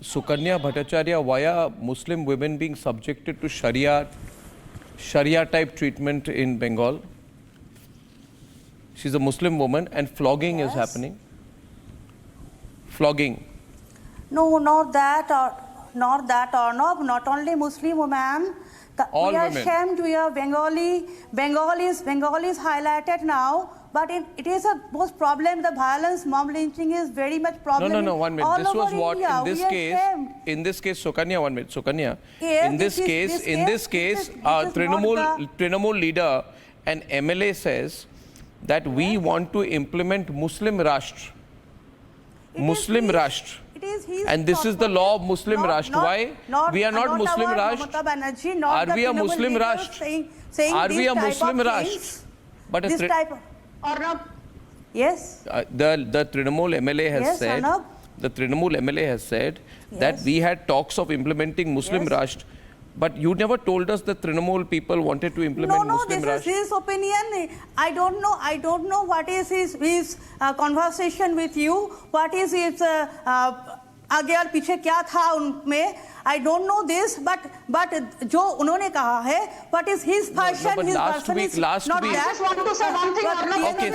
Sukanya Bhattacharya, why are Muslim women being subjected to Sharia type treatment in Bengal? She's a Muslim woman and flogging is happening. Flogging. No, not that, not only Muslim women. All we are women. ashamed, we are Bengalis highlighted now, but it is a most problem. The violence, mob lynching is very much problem. No, 1 minute. All This was over what India. in this case, Sukanya, 1 minute. Sukanya, Yes, in this case, Trinamool leader and MLA says that we want to implement Muslim Rashtra. Muslim Rashtra. And this is the law of Muslim Rashtra. Why? We are not Muslim Rashtra. Are we a Muslim Rashtra? Are we a Muslim Rashtra? But this type of... Yes. The Trinamool MLA has said, the Trinamool MLA has said that we had talks of implementing Muslim Rashtra. But you never told us that Trinamool people wanted to implement Muslim Rashtra. No, this is his opinion. I don't know what is his conversation with you. What is his आगे और पीछे क्या था उनमें? I don't know this, but जो उन्होंने कहा है, what is his version? But his last version week, is last not week. that. I just want to say one thing. Okay,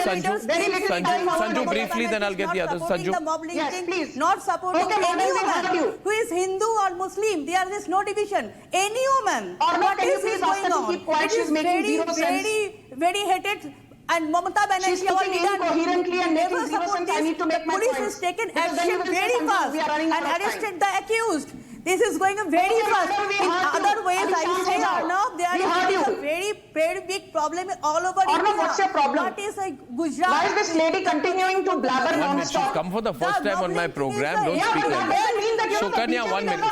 Sanju, briefly, then I'll get the other. Sanju. Yes, please. Not supporting Okay, any madam, woman who is Hindu or Muslim. There is no division. Any woman. What can you is please going ask her to on? keep quiet? It She's is making zero sense. very hated. And Mamata She's Banerjee, our speaking leader, incoherently and never making zero support sense. I this. need to make my Police points. has taken Because then you action will say very something. fast We are running and out of arrested the accused. This is going very Okay, fast. madam, we In heard you. other ways, Abhi I shant say, ho jao. Arnab, there We is heard a you. very big problem all over Arnab, India. what's your problem? What is a Gujarat? Why is this lady continuing to blabber 1 minute, she's non-stop? come for the first time on my program. Don't Yeah, speak but like that that. doesn't mean that Sukanya, 1 minute.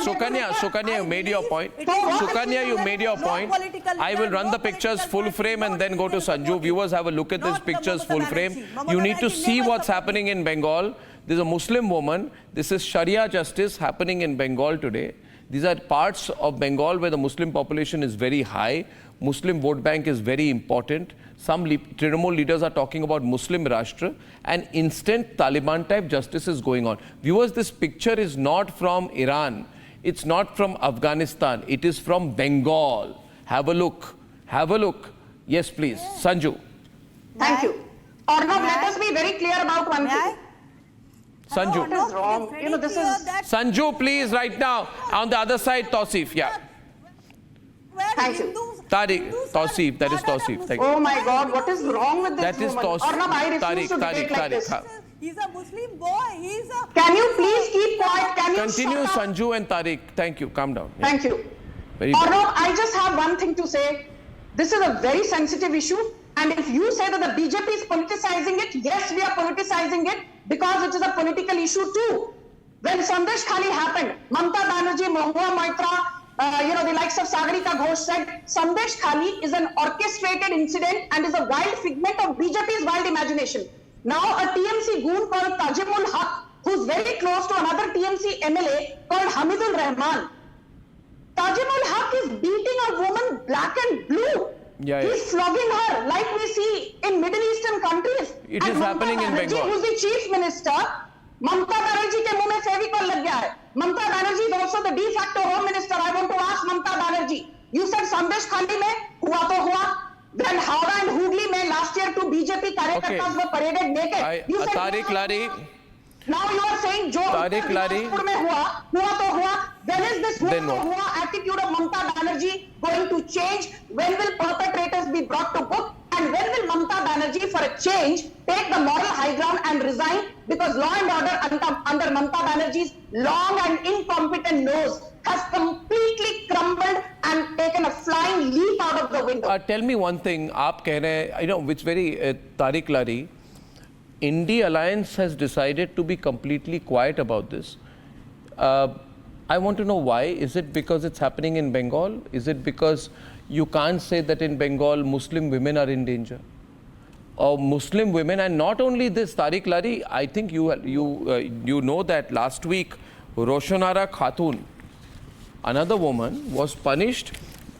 Sukanya, you made your point. Sukanya, you made your point. I will run the pictures full frame and then go to Sanju. Viewers, have a look at these pictures full frame. You need to see what's happening in Bengal. There's a Muslim woman. This is Sharia justice happening in Bengal today. These are parts of Bengal where the Muslim population is very high. Muslim vote bank is very important. Some Trinamool leaders are talking about Muslim Rashtra, and instant Taliban type justice is going on. Viewers, this picture is not from Iran. It's not from Afghanistan. It is from Bengal. Have a look. Have a look. Yes, please. Sanju. Thank you. Arnab, let us be very clear about one thing. Sanju. What is wrong? You know, this is... Sanju, please, right now. On the other side, Tausif. Yeah. Thank you. Tariq, Tausif. That is Tausif. Thank you. Oh my God, what is wrong with this That is woman? Tausif. Arnab, I refuse to debate like this. He's a Muslim boy. Can you please keep quiet? Can you Continue, shut up? Sanju and Tariq. Thank you. Calm down. Yeah. Thank you. Very good. Arnab, I just have one thing to say. This is a very sensitive issue. And if you say that the BJP is politicizing it, yes, we are politicizing it because it is a political issue too. When Sandesh Khali happened, Mamata Banerjee, Mahua Maitra, the likes of Sagarika Ghosh said, Sandesh Khali is an orchestrated incident and is a wild figment of BJP's wild imagination. Now a TMC goon called Tajimul Haq, who's very close to another TMC MLA called Hamidul Rahman. Tajimul Haq is beating a woman black and blue. He's flogging her like we see in Middle Eastern countries. It is happening in Bengal. Who's the chief minister? Mamata Banerjee ke muh mein Fevicol lag gaya hai. Mamata Banerjee is also the de facto home minister. I want to ask Mamata Banerjee. You said Sandesh Khali mein hua to hua. Then Howrah and Hooghly mein last year two BJP karyakartas were paraded naked. You said Tariq Lari. Now you are saying jo Tariq Lari. hua to hua. When is this hua to hua attitude of Mamata Banerjee going to change? When will perpetrators be brought to book? And when will Mamata Banerjee, for a change, take the moral high ground and resign? Because law and order under Mamata Banerjee's long and incompetent nose has completely crumbled and taken a flying leap out of the window. Tell me one thing, aap keh rahe hain, which very Tariq Lari, India Alliance has decided to be completely quiet about this. I want to know why. Is it because it's happening in Bengal? Is it because you can't say that in Bengal Muslim women are in danger? Or Muslim women, and not only this, Tariq Lari, I think you know that last week Roshanara Khatun, another woman, was punished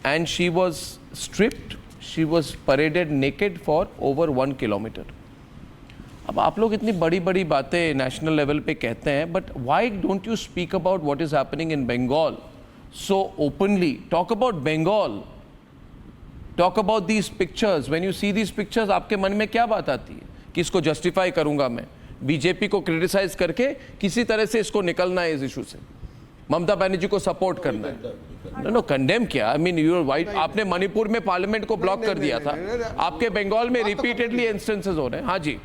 and she was stripped. She was paraded naked for over 1 kilometer. अब आप लोग इतनी बड़ी बड़ी बातें national level पे कहते हैं, but why don't you speak about what is happening in Bengal so openly? Talk about Bengal, talk about these pictures. When you see these pictures, आपके मन में क्या बात आती है कि इसको जस्टिफाई करूंगा मैं? बीजेपी को क्रिटिसाइज करके किसी तरह से इसको निकलना है इस इशू से, ममता बनर्जी को सपोर्ट करना है. नो कंडेम क्या? I mean you white. आपने मणिपुर में पार्लियामेंट को ब्लॉक कर दिया था, आपके बंगाल में रिपीटेडली इंस्टेंसेस हो रहे हैं. हाँ जी.